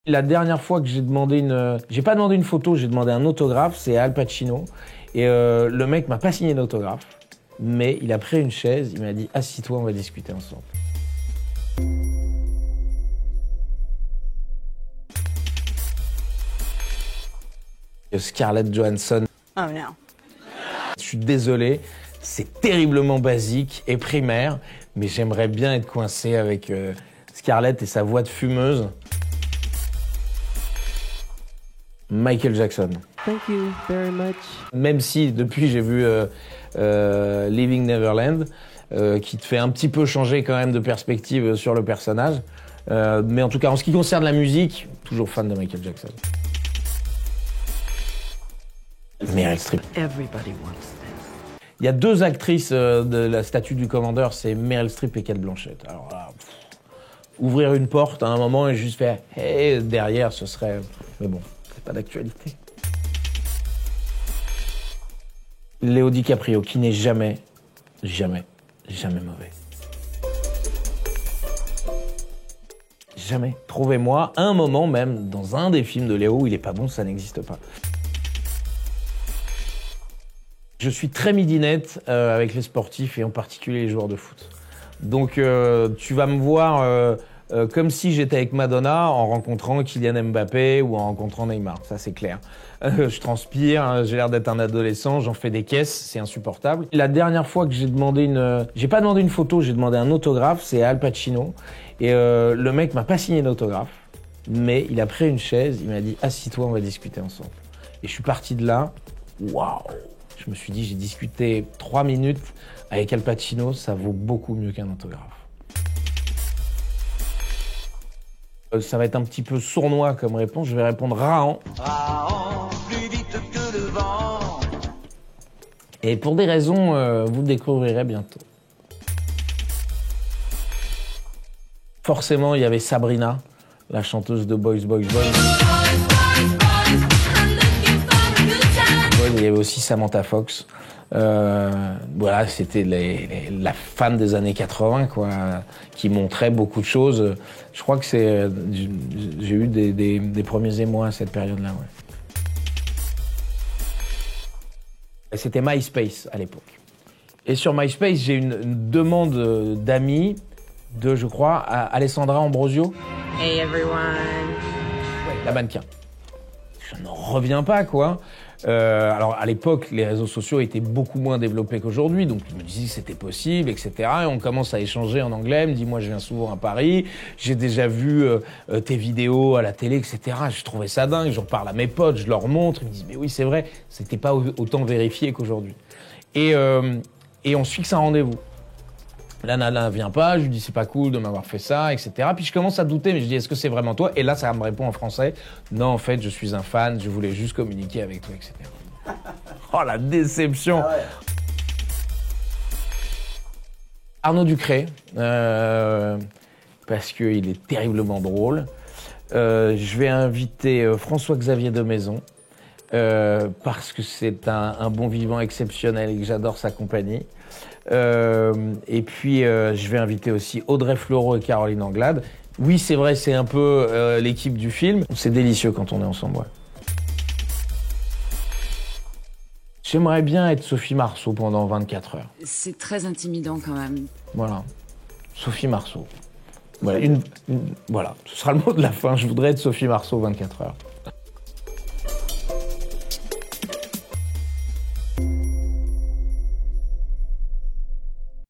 La dernière fois que j'ai demandé j'ai pas demandé une photo, j'ai demandé un autographe, c'est à Al Pacino. Et le mec m'a pas signé d'autographe, mais il a pris une chaise, il m'a dit « Assis-toi, on va discuter ensemble ». Scarlett Johansson. Oh non. Je suis désolé, c'est terriblement basique et primaire, mais j'aimerais bien être coincé avec Scarlett et sa voix de fumeuse. Michael Jackson. Thank you very much. Même si depuis j'ai vu Leaving Neverland, qui te fait un petit peu changer quand même de perspective sur le personnage. Mais en tout cas, en ce qui concerne la musique, toujours fan de Michael Jackson. Meryl Streep. Everybody wants this. Il y a deux actrices de la statue du commandeur, c'est Meryl Streep et Cate Blanchett. Alors là, ouvrir une porte à un moment et juste faire « hey » derrière, ce serait... Mais bon, c'est pas d'actualité. Léo DiCaprio, qui n'est jamais mauvais. Jamais. Trouvez-moi un moment même, dans un des films de Léo, où il est pas bon, ça n'existe pas. Je suis très midinette avec les sportifs et en particulier les joueurs de foot. Donc tu vas me voir comme si j'étais avec Madonna en rencontrant Kylian Mbappé ou en rencontrant Neymar, ça c'est clair. Je transpire, j'ai l'air d'être un adolescent, j'en fais des caisses, c'est insupportable. La dernière fois que j'ai demandé j'ai pas demandé une photo, j'ai demandé un autographe, c'est à Al Pacino. Et le mec m'a pas signé d'autographe, mais il a pris une chaise, il m'a dit « Assis-toi, on va discuter ensemble ». Et je suis parti de là, waouh! Je me suis dit, j'ai discuté 3 minutes avec Al Pacino, ça vaut beaucoup mieux qu'un autographe. Ça va être un petit peu sournois comme réponse, je vais répondre Rahan. Rahan, plus vite que le vent. Et pour des raisons, vous le découvrirez bientôt. Forcément, il y avait Sabrina, la chanteuse de Boys, Boys, Boys. Il y avait aussi Samantha Fox. Voilà, c'était la fan des années 80, quoi, qui montrait beaucoup de choses. Je crois que j'ai eu des premiers émois à cette période-là. Ouais. C'était MySpace à l'époque. Et sur MySpace, j'ai une demande d'amis de, je crois, Alessandra Ambrosio. Hey everyone. Ouais, la mannequin. Je n'en reviens pas, quoi. Alors, à l'époque, les réseaux sociaux étaient beaucoup moins développés qu'aujourd'hui, donc je me disais que c'était possible, etc. Et on commence à échanger en anglais. Elle me dit, moi, je viens souvent à Paris, j'ai déjà vu tes vidéos à la télé, etc. Je trouvais ça dingue, j'en parle à mes potes, je leur montre, ils me disent, mais oui, c'est vrai, c'était pas autant vérifié qu'aujourd'hui. Et on se fixe un rendez-vous. La nana vient pas, je lui dis c'est pas cool de m'avoir fait ça, etc. Puis je commence à douter, mais je dis est-ce que c'est vraiment toi? Et là, ça me répond en français, non, en fait, je suis un fan, je voulais juste communiquer avec toi, etc. Oh, la déception! Ah ouais. Arnaud Ducré, parce qu'il est terriblement drôle. Je vais inviter François-Xavier de Maison, parce que c'est un bon vivant exceptionnel et que j'adore sa compagnie. Et puis, je vais inviter aussi Audrey Fleurot et Caroline Anglade. Oui, c'est vrai, c'est un peu l'équipe du film. C'est délicieux quand on est ensemble, ouais. J'aimerais bien être Sophie Marceau pendant 24 heures. C'est très intimidant quand même. Voilà, Sophie Marceau. Voilà, voilà, ce sera le mot de la fin. Je voudrais être Sophie Marceau 24 heures.